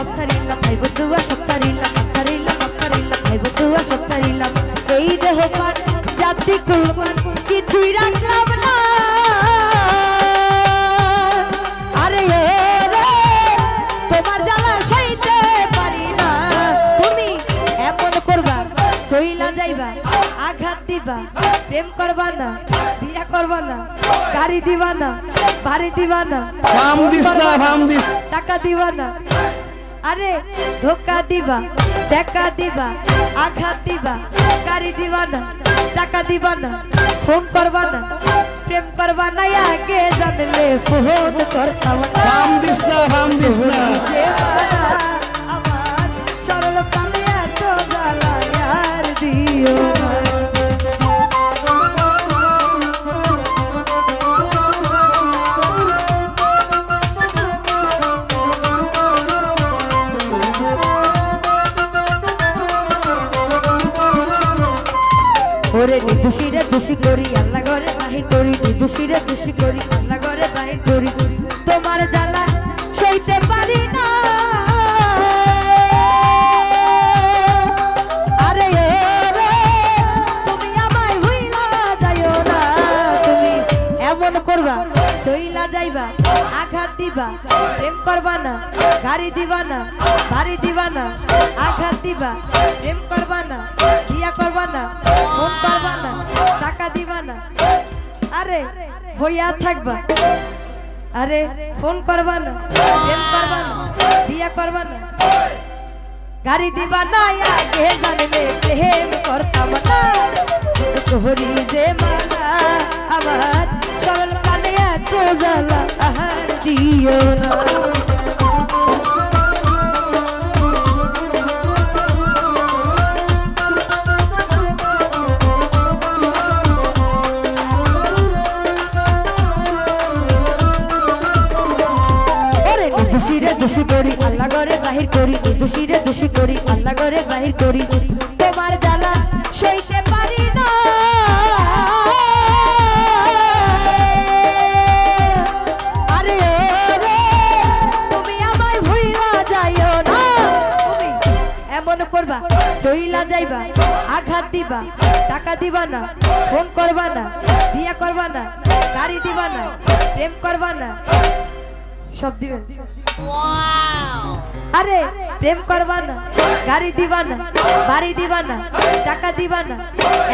সব ছাড়িলাম ভাই বন্ধুয়া সব ছাড়িলাম ভাই বন্ধুয়া সব ছাড়িলাম এই দেহ পান জাতি কুলমান কিছুই রাখলাম না আরে রে তোমার জ্বালা সইতে পারি না তুমি এমন করবা চইলা যাইবা আঘাত দিবা প্রেম করবা না বিয়া করবা না গাড়ি দিবা না বাড়ি দিবা না টাকা দিবা না আরে ধোকা দিবা দেখা দিবা আঘাত দিবা গাড়ি দিবা না টাকা দিবা না ফোন করবা না প্রেম করবা না আগে জানলে ফোন করতাম না আমার সরল প্রাণে এত জ্বালা আর দিও না ওরে নিবুশিরে দোষী করি আল্লাহ ঘরে বাহির করি নিবুশিরে দোষী করি আল্লাহ ঘরে বাহির করি তোমার জ্বালা সইতে পারি না আরে রে তুমি আমায় ভুইলা যাইও না তুমি এমন করবা চইলা যাইবা আঘাত দিবা প্রেম করবা না গাড়ি দিবা না বাড়ি দিবা না আঘাত দিবা প্রেম করবা না বিয়া করবা না ফোন করবা না টাকা দিবা না আরে বইয়া থাকবা আরে ফোন করবা না প্রেম করবা না বিয়া করবা না গাড়ি দিবা না আগে জানলে প্রেম করতাম না তোহরি যে মানা আমার সরল প্রাণে এত জ্বালা আহার দিও না দোষী করি আল্লাহ ঘরে বাহির করি দোষীরে দোষী করি আল্লাহ ঘরে বাহির করি তোমার জ্বালা সইতে পারি না আরে রে তুমি আমায় ভুইলা যাইও না তুমি এমন করবা চইলা যাইবা আঘাত দিবা টাকা দিবা না ফোন করবা না বিয়া করবা না গাড়ি দিবা না প্রেম করবা না সব দিবেন আরে প্রেম করবা না গাড়ি দিবা না বাড়ি দিবা না টাকা দিবা না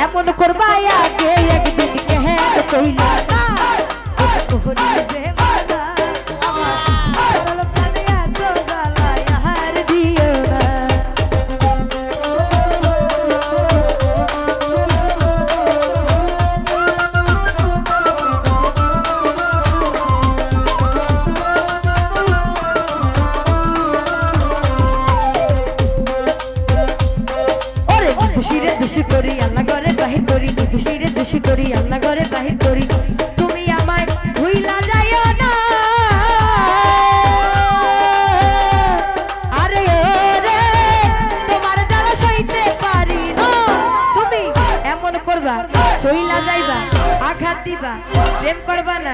এমন করবা আগে একদিন কেহে কইলা না তোহরি যে মানা আমার সরল প্রাণে এত জ্বালা আর দিও না দোষীরে দোষী করি আল্লাহ ঘরে বাহির করি দোষীরে দোষী করি আল্লাহ ঘরে বাহির করি তুমি আমায় ভুইলা যাইও না আরে রে তোমার জ্বালা সইতে পারি না তুমি এমন করবা চইলা যাইবা আঘাত দিবা প্রেম করবা না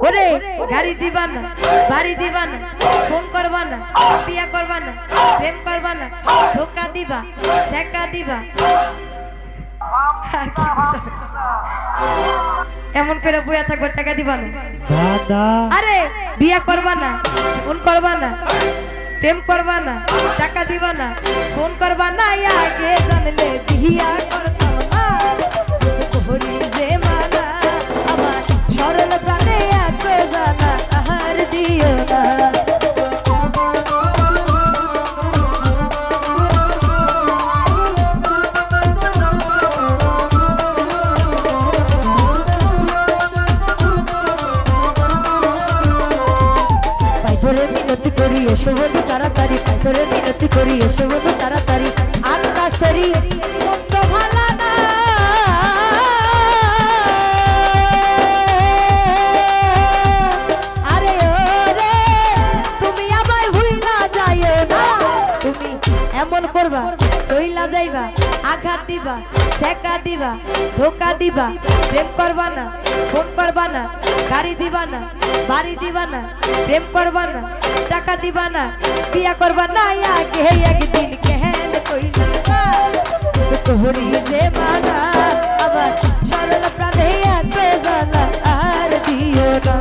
ওরে গাড়ি দিবা না বাড়ি দিবা না ফোন করবা না বিয়া করবা না প্রেম করবা না ধোকা দিবা দেখা দিবা এমন করে বইয়া থাকবে টাকা দিবা না আরে বিয়া করবা না ফোন করবা না প্রেম করবা না টাকা দিবা না ফোন করবা না আগে জানলে বিয়া করতাম না তোহরি যে মানা আমার সরল প্রাণে এত জ্বালা আহার দিও না ধরে মিনতি করি এসো বন্ধু তাড়াতাড়ি ধরে মিনতি করি এসো বন্ধু তাড়াতাড়ি আত্মা সরি মন্দ ভালা না আরে রে তুমি আমায় ভুইলা যাইও না তুমি এমন করবা চইলা যাইবা আঘাত দিবা ঠেকা দিবা ধোকা দিবা প্রেম করবা না ফোন করবা না গাড়ি দিবা না বাড়ি দিবা না প্রেম করবা না টাকা দিবা দিবা না বিয়া করবা না আগে একদিন কেন কইলা তোহরি যে মানা আমার সরল প্রাণে এত জ্বালা আর দিও না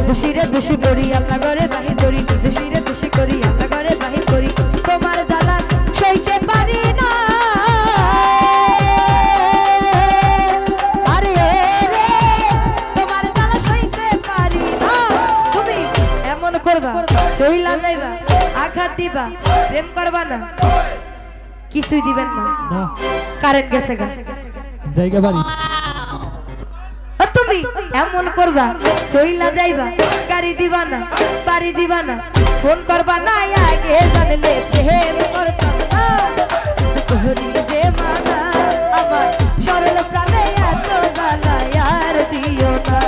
দোষীরে দোষী করি আল্লাহ ঘরে বাহির করি দোষীরে দোষী করি আল্লাহ ঘরে বাহির করি তোমার জ্বালা সইতে পারি না আরে রে তোমার জ্বালা সইতে পারি না তুমি এমন করবা চইলা যাইবা আঘাত দিবা প্রেম করবা না কিছুই দিবেন না কারেন্ট গেছে গা জায়গা বাড়ি তুমি এমন করবা চইলা যাইবা গাড়ি দিবা না বাড়ি দিবা না ফোন করবা না আগে জানলে প্রেম করতাম না তোহরি যে মানা আমার সরল প্রাণে এত জ্বালা আর দিও না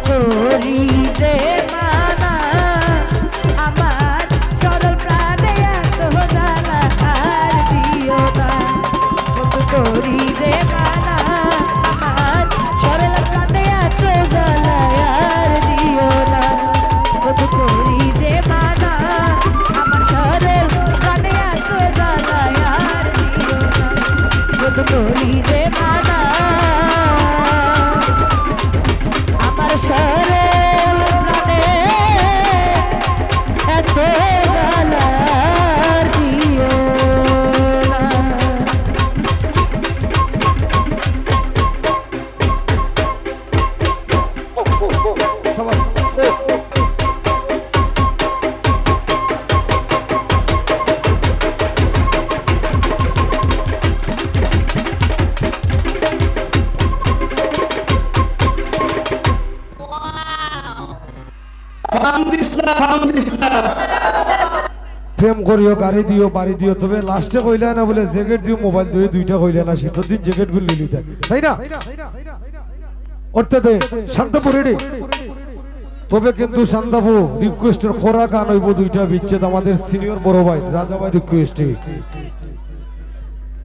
তোহরি যে মানা আমার সরল প্রাণে এত জ্বালা আর দিও না তোহরি যে মানা আমার সরল প্রাণে এত জ্বালা আর দিও না তোহরি যে মানা আমার সরল প্রাণে এত জ্বালা আর দিও না তোহরি যে মানা আমার সরল প্রাণে এত জ্বালা আর দিও না সবাই প্রেম করিও গাড়ি দিও বাড়ি দিও তবে লাস্টে কইলা না বলে জ্যাকেট দিও মোবাইল দিও দুইটা কইলা না শীতের দিন জ্যাকেট গুলো লিলি থাকে তাই না অর্থাৎ শান্তপুর রেডি তবে কিন্তু শান্তপু রিকোয়েস্টের খোরা গান হইব দুইটা বিচ্ছেদ আমাদের সিনিয়র বড় ভাই রাজা ভাই রিকোয়েস্টে